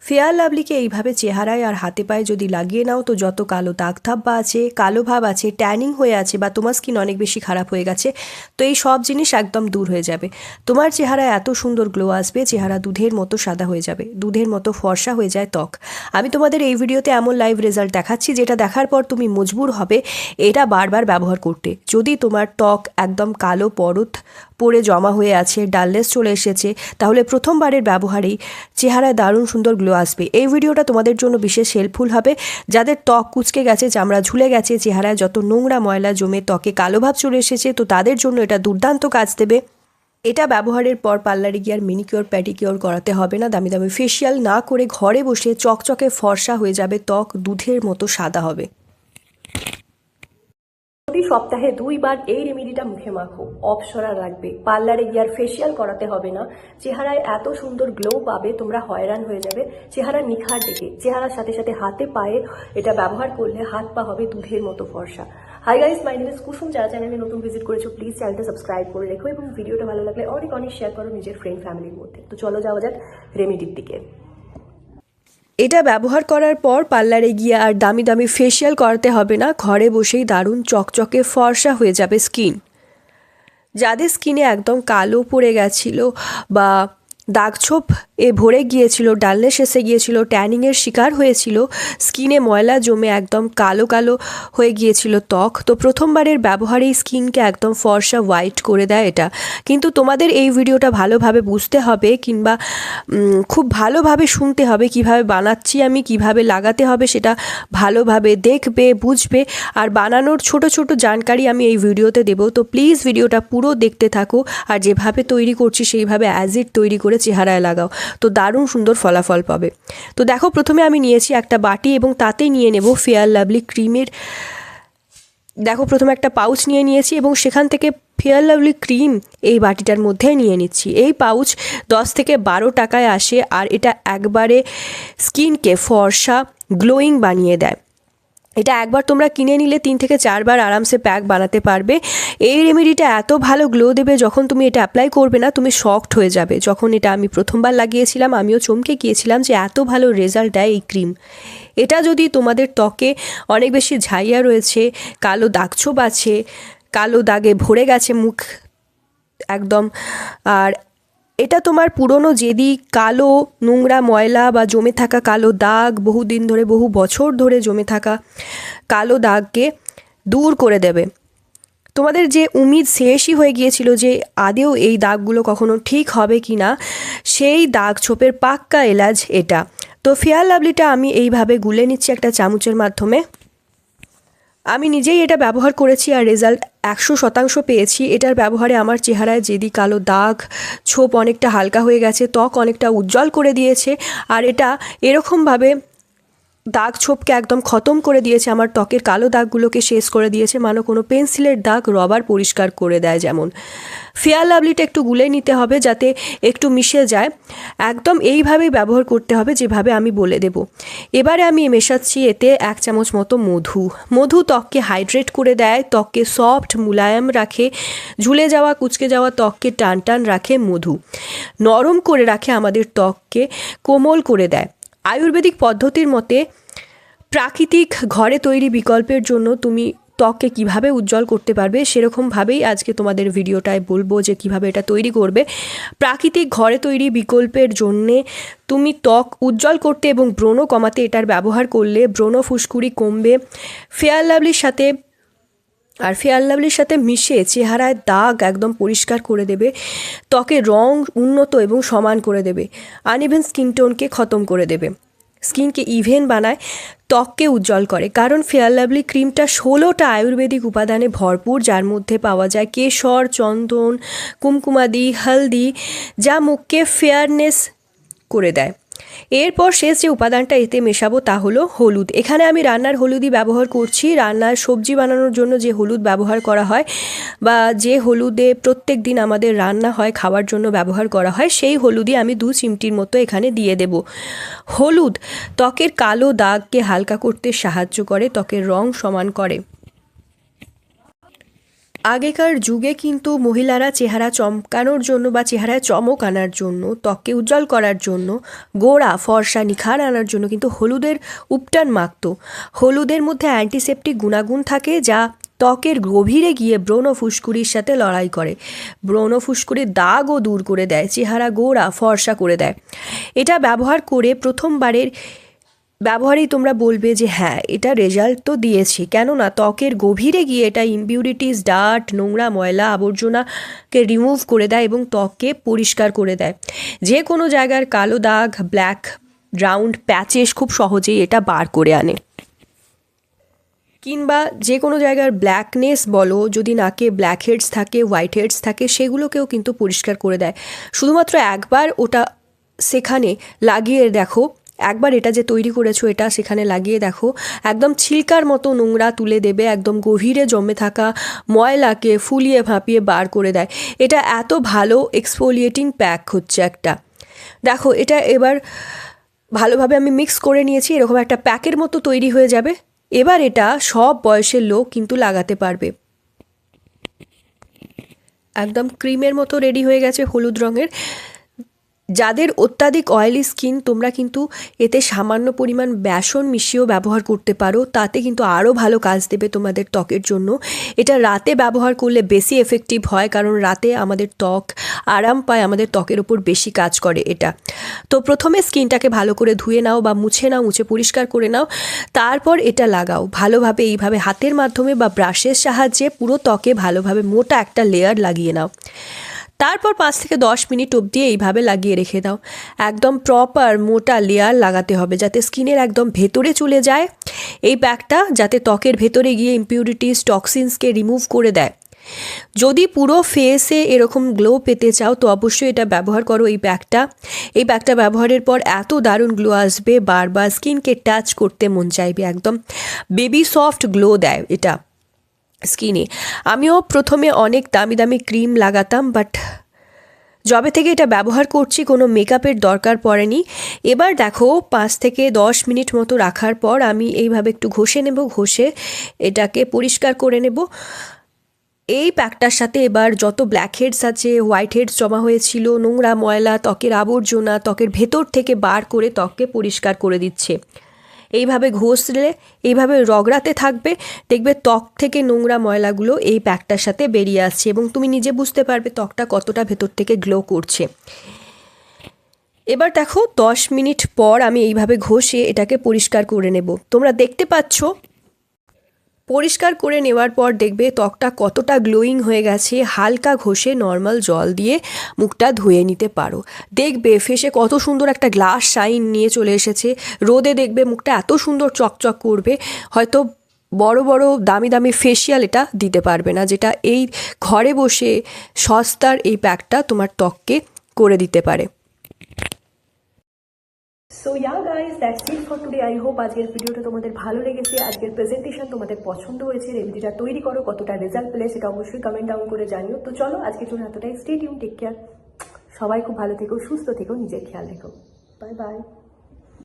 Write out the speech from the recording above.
Fair লাভলিকে এইভাবে চেহারায় আর হাতে পায়ে যদি লাগিয়ে নাও তো যত কালো দাগ ধাব্বা আছে, কালো ভাব আছে, ট্যানিং হয়ে আছে বা তোমার স্কিন অনেক বেশি খারাপ হয়ে গেছে, তো এই সব জিনিস একদম দূর হয়ে যাবে। তোমার চেহারায় এত সুন্দর গ্লো আসবে, চেহারা দুধের মতো সাদা হয়ে যাবে, দুধের মতো ফর্সা হয়ে যায় ত্বক। আমি তোমাদের এই ভিডিওতে এমন লাইভ রেজাল্ট দেখাচ্ছি যেটা দেখার পর তুমি মজবুর হবে এটা বারবার ব্যবহার করতে। যদি তোমার ত্বক একদম কালো পরত পড়ে জমা হয়ে আছে, ডালনেস চলে এসেছে, তাহলে প্রথমবারের ব্যবহারেই চেহারায় দারুণ সুন্দর গ্লো আসবে। এই ভিডিওটা তোমাদের জন্য বিশেষ হেল্পফুল হবে যাদের ত্বক কুঁচকে গেছে, চামড়া ঝুলে গেছে, চেহারায় যত নোংরা ময়লা জমে ত্বকে কালো ভাব চলে এসেছে, তো তাদের জন্য এটা দুর্দান্ত কাজ দেবে। এটা ব্যবহারের পর পার্লারে গিয়ে আর মিনিকিওর প্যাডিকিওর করাতে হবে না, দামি দামি ফেসিয়াল না করে ঘরে বসে চকচকে ফর্সা হয়ে যাবে, ত্বক দুধের মতো সাদা হবে। প্রতি সপ্তাহে 2 বার এই রেমেডিটা মুখে মাখো, অপসরা রাখবে। পার্লারে গিয়ে আর ফেসিয়াল করাতে হবে না, চেহারায় এত সুন্দর গ্লো পাবে, তোমরা হয়রান হয়ে যাবে চেহারা নিখার দেখে। চেহারার সাথে সাথে হাতে পায়ে এটা ব্যবহার করলে হাত পা হবে দুধের মতো ফর্সা। Hi guys, my name is Kusum. যারা চ্যানেলে নতুন ভিজিট করেছো প্লিজ চ্যানেলটা সাবস্ক্রাইব করে রেখো এবং ভিডিওটা ভালো লাগলে অনেক অনেক শেয়ার করো নিজের ফ্রেন্ড ফ্যামিলির মধ্যে। তো চলো যাওয়া যাক রেমেডির দিকে। এটা ব্যবহার করার পর পার্লারে গিয়ে আর দামি দামি ফেসিয়াল করাতে হবে না, ঘরে বসেই দারুণ চকচকে ফর্সা হয়ে যাবে স্কিন। যাদের স্কিনে একদম কালো পড়ে গেছিলো বা দাগছোপ ভরে গিয়েছিল, ডালনেস এসে গিয়েছিল, ট্যানিংয়ের শিকার হয়েছিল, স্কিনে ময়লা জমে একদম কালো কালো হয়ে গিয়েছিল ত্বক, তো প্রথমবারের ব্যবহারেই স্কিনকে একদম ফর্সা হোয়াইট করে দেয় এটা। কিন্তু তোমাদের এই ভিডিওটা ভালোভাবে বুঝতে হবে কিংবা খুব ভালোভাবে শুনতে হবে, কিভাবে বানাচ্ছি আমি, কিভাবে লাগাতে হবে সেটা ভালোভাবে দেখবে, বুঝবে। আর বানানোর ছোট ছোট জানকারি আমি এই ভিডিওতে দেবো, তো প্লিজ ভিডিওটা পুরো দেখতে থাকো আর যেভাবে তৈরি করছি সেইভাবে অ্যাজ ইট তৈরি করে চেহারায় লাগাও, তো দারুণ সুন্দর ফলাফল পাবে। তো দেখো, প্রথমে আমি নিয়েছি একটা বাটি এবং তাতে নিয়ে নেব ফেয়ার লাভলি ক্রিমের। দেখো, প্রথমে একটা পাউচ নিয়েছি এবং সেখান থেকে ফেয়ার লাভলি ক্রিম এই বাটিটার মধ্যে নিয়ে নিচ্ছি। এই পাউচ 10 থেকে 12 টাকায় আসে আর এটা একবারে স্কিনকে ফর্সা গ্লোয়িং বানিয়ে দেয়। এটা একবার তোমরা কিনে নিলে 3 থেকে 4 বার আরামসে প্যাক বানাতে পারবে। এই রেমেডিটা এত ভালো গ্লো দেবে, যখন তুমি এটা অ্যাপ্লাই করবে না তুমি শকড হয়ে যাবে। যখন এটা আমি প্রথমবার লাগিয়েছিলাম আমিও চমকে গিয়েছিলাম যে এত ভালো রেজাল্ট দেয় এই ক্রিম। এটা যদি তোমাদের ত্বকে অনেক বেশি ঝাইয়া রয়েছে, কালো দাগছোপ আছে, কালো দাগে ভরে গেছে মুখ একদম, আর এটা তোমার পুরনো যেদি কালো নোংরা ময়লা বা জমে থাকা কালো দাগ, বহুদিন ধরে বহু বছর ধরে জমে থাকা কালো দাগকে দূর করে দেবে। তোমাদের যে উম্মিদ শেষই হয়ে গিয়েছিল যে আদেও এই দাগগুলো কখনো ঠিক হবে কি না, সেই দাগ ছোপের পাক্কা এলাজ এটা। তো ফেয়ার লাভলিটা আমি এইভাবে গুলে নিচ্ছি একটা চামচের মাধ্যমে। আমি নিজেই এটা ব্যবহার করেছি আর রেজাল্ট 100% পেয়েছি। এটার ব্যবহারে আমার চেহারায় যেদি কালো দাগ ছোপ অনেকটা হালকা হয়ে গেছে, ত্বক অনেকটা উজ্জ্বল করে দিয়েছে আর এটা এরকমভাবে দাগ ছোপকে একদম খতম করে দিয়েছে, আমার ত্বকের কালো দাগগুলোকে শেষ করে দিয়েছে, মানে কোনো পেন্সিলের দাগ রবার পরিষ্কার করে দেয় যেমন। ফেয়ার লাভলিটা একটু গুলে নিতে হবে যাতে একটু মিশে যায়, একদম এইভাবেই ব্যবহার করতে হবে যেভাবে আমি বলে দেব। এবারে আমি মেশাচ্ছি এতে 1 চামচ মতো মধু। মধু ত্বককে হাইড্রেট করে দেয়, ত্বককে সফট মুলায়ম রাখে, ঝুলে যাওয়া কুচকে যাওয়া ত্বককে টান টান রাখে মধু, নরম করে রাখে আমাদের ত্বককে, কোমল করে দেয়। আয়ুর্বেদিক পদ্ধতির মতে প্রাকৃতিক ঘরে তৈরি বিকল্পের জন্য তুমি ত্বককে কিভাবে উজ্জ্বল করতে পারবে সেরকমভাবেই আজকে তোমাদের ভিডিওটায় বলবো যে কিভাবে এটা তৈরি করবে। প্রাকৃতিক ঘরে তৈরি বিকল্পের জন্যে তুমি ত্বক উজ্জ্বল করতে এবং ব্রণ কমাতে এটার ব্যবহার করলে ব্রণ ফুসকুড়ি কমবে। ফেয়ার লাভলির সাথে মিশে চেহারায় দাগ একদম পরিষ্কার করে দেবে, ত্বকের রং উন্নত এবং সমান করে দেবে, আনইভেন স্কিন টোনকে খতম করে দেবে, স্কিনকে ইভেন বানায়, ত্বককে উজ্জ্বল করে। কারণ ফেয়ার লাভলি ক্রিমটা 16টা আয়ুর্বেদিক উপাদানে ভরপুর, যার মধ্যে পাওয়া যায় কেশর, চন্দন, কুমকুমাদি, হলদি, যা মুখকে ফেয়ারনেস করে দেয়। এরপর শেষ যে উপাদানটা এতে মেশাবো তা হলো হলুদ। এখানে আমি রান্নার হলুদই ব্যবহার করছি। রান্নার সবজি বানানোর জন্য যে হলুদ ব্যবহার করা হয় বা যে হলুদে প্রত্যেক দিন আমাদের রান্না হয় খাওয়ার জন্য ব্যবহার করা হয়, সেই হলুদই আমি 2 চিমটির মতো এখানে দিয়ে দেব। হলুদ ত্বকের কালো দাগকে হালকা করতে সাহায্য করে, ত্বকের রং সমান করে। আগেকার যুগে কিন্তু মহিলারা চেহারা চমকানোর জন্য বা চেহারায় চমক আনার জন্য, ত্বককে উজ্জ্বল করার জন্য, গোড়া ফর্সা নিখার আনার জন্য কিন্তু হলুদের উপটান মাখতো। হলুদের মধ্যে অ্যান্টিসেপটিক গুণাগুণ থাকে যা ত্বকের গভীরে গিয়ে ব্রণ ফুসকুড়ির সাথে লড়াই করে, ব্রণ ফুসকুড়ির দাগও দূর করে দেয়, চেহারা গোড়া ফর্সা করে দেয়। এটা ব্যবহার করে প্রথমবারের ব্যবহারেই তোমরা বলবে যে হ্যাঁ, এটা রেজাল্ট তো দিয়েছে, কেননা ত্বকের গভীরে গিয়ে এটা ইমপিউরিটিস, ডার্ট, নোংরা, ময়লা, আবর্জনাকে রিমুভ করে দেয় এবং ত্বককে পরিষ্কার করে দেয়। যে কোনো জায়গার কালো দাগ, ব্ল্যাক রাউন্ড প্যাচেস খুব সহজেই এটা বার করে আনে। কিংবা যে কোনো জায়গার ব্ল্যাকনেস বলো, যদি নাকে ব্ল্যাক হেডস থাকে, হোয়াইট হেডস থাকে, সেগুলোকেও কিন্তু পরিষ্কার করে দেয়। শুধুমাত্র একবার ওটা সেখানে লাগিয়ে দেখো, একবার এটা যে তৈরি করেছো এটা সেখানে লাগিয়ে দেখো, একদম ছিলকার মতো নোংরা তুলে দেবে, একদম গভীরে জমে থাকা ময়লাকে ফুলিয়ে ভাপিয়ে বার করে দেয়। এটা এত ভালো এক্সফোলিয়েটিং প্যাক হচ্ছে একটা। দেখো এটা এবার ভালোভাবে আমি মিক্স করে নিয়েছি, এরকম একটা প্যাকের মতো তৈরি হয়ে যাবে। এবার এটা সব বয়সের লোক কিন্তু লাগাতে পারবে। একদম ক্রিমের মতো রেডি হয়ে গেছে হলুদ রঙের। যাদের অত্যাধিক অয়েলি স্কিন, তোমরা কিন্তু এতে সামান্য পরিমাণ বেসন মিশিয়েও ব্যবহার করতে পারো, তাতে কিন্তু আরও ভালো কাজ দেবে তোমাদের ত্বকের জন্য। এটা রাতে ব্যবহার করলে বেশি এফেক্টিভ হয়, কারণ রাতে আমাদের ত্বক আরাম পায়, আমাদের ত্বকের ওপর বেশি কাজ করে এটা। তো প্রথমে স্কিনটাকে ভালো করে ধুয়ে নাও বা মুছে নাও, মুছে পরিষ্কার করে নাও, তারপর এটা লাগাও ভালোভাবে। এইভাবে হাতের মাধ্যমে বা ব্রাশের সাহায্যে পুরো ত্বকে ভালোভাবে মোটা একটা লেয়ার লাগিয়ে নাও। তারপর 5 থেকে 10 মিনিট অবধি এইভাবে লাগিয়ে রেখে দাও। একদম প্রপার মোটা লেয়ার লাগাতে হবে, যাতে স্কিনের একদম ভেতরে চলে যায় এই প্যাকটা, যাতে ত্বকের ভেতরে গিয়ে ইমপিউরিটিস, টক্সিনসকে রিমুভ করে দেয়। যদি পুরো ফেসে এরকম গ্লো পেতে চাও তো অবশ্যই এটা ব্যবহার করো এই প্যাকটা। এই প্যাকটা ব্যবহারের পর এত দারুণ গ্লো আসবে, বারবার স্কিনকে টাচ করতে মন চাইবে, একদম বেবি সফট গ্লো দেয় এটা স্কিনে। আমিও প্রথমে অনেক দামি দামি ক্রিম লাগাতাম, বাট যবে থেকে এটা ব্যবহার করছি কোনো মেকআপের দরকার পড়েনি। এবার দেখো 5 থেকে 10 মিনিট মতো রাখার পর আমি এইভাবে একটু ঘষে নেব, ঘষে এটাকে পরিষ্কার করে নেব। এই প্যাকটার সাথে এবার যত ব্ল্যাক হেডস আছে, হোয়াইট হেডস জমা হয়েছিল, নোংরা ময়লা, ত্বকের আবর্জনা ত্বকের ভেতর থেকে বার করে ত্বককে পরিষ্কার করে দিচ্ছে। এইভাবে ঘষলে, এইভাবে রগড়াতে থাকবে, দেখবে ত্বক থেকে নোংরা ময়লাগুলো এই প্যাকটার সাথে বেরিয়ে আসছে এবং তুমি নিজে বুঝতে পারবে ত্বকটা কতটা ভেতর থেকে গ্লো করছে। এবার দেখো 10 মিনিট পর আমি এইভাবে ঘষে এটাকে পরিষ্কার করে নেব। তোমরা দেখতে পাচ্ছ পরিষ্কার করে নেওয়ার পর দেখবে ত্বকটা কতটা গ্লোয়িং হয়ে গেছে। হালকা ঘষে নর্মাল জল দিয়ে মুখটা ধুয়ে নিতে পারো, দেখবে ফেসে কত সুন্দর একটা গ্লাস শাইন নিয়ে চলে এসেছে। রোদে দেখবে মুখটা এত সুন্দর চকচক করবে। হয়তো বড় বড় দামি দামি ফেসিয়াল এটা দিতে পারবে না, যেটা এই ঘরে বসে সস্তার এই প্যাকটা তোমার ত্বককে করে দিতে পারে। So yeah guys, that's it for today. I hope আজকের ভিডিওটা তোমাদের ভালো লেগেছে, আজকের প্রেজেন্টেশন তোমাদের পছন্দ হয়েছে। রেমেডিটা তৈরি করো, কতটা রেজাল্ট পেলে সেটা অবশ্যই কমেন্ট ডাউন করে জানিও। তো চলো আজকের জন্য এতটাই। Stay tune, take care. সবাই খুব ভালো থেকো, সুস্থ থেকো, নিজের খেয়াল রেখো। Bye by.